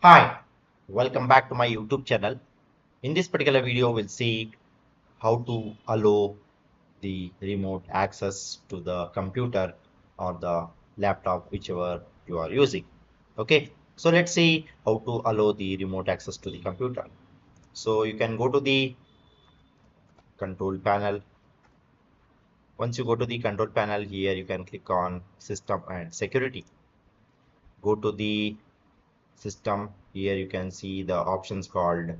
Hi, welcome back to my YouTube channel. In this particular video, we'll see how to allow the remote access to the computer or the laptop, whichever you are using. Okay, so let's see how to allow the remote access to the computer. So you can go to the control panel. Once you go to the control panel here, you can click on system and security. Go to the system. Here you can see the options called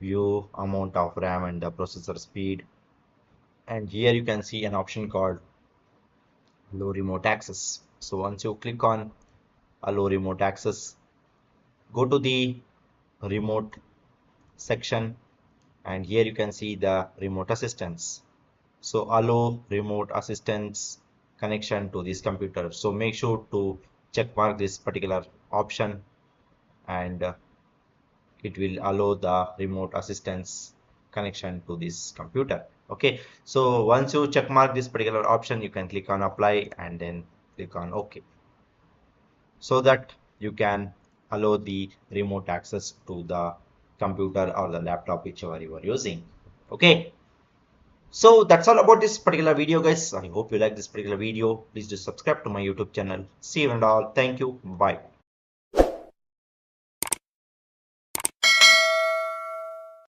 view, amount of RAM and the processor speed, and here you can see an option called allow remote access. So once you click on allow remote access, go to the remote section, and here you can see the remote assistance. So allow remote assistance connection to this computer. So make sure to check mark this particular option, and it will allow the remote assistance connection to this computer. Okay, so once you check mark this particular option, you can click on apply and then click on OK, so that you can allow the remote access to the computer or the laptop, whichever you are using. Okay, so that's all about this particular video, guys. I hope you like this particular video. Please do subscribe to my YouTube channel. See you and all. Thank you. Bye.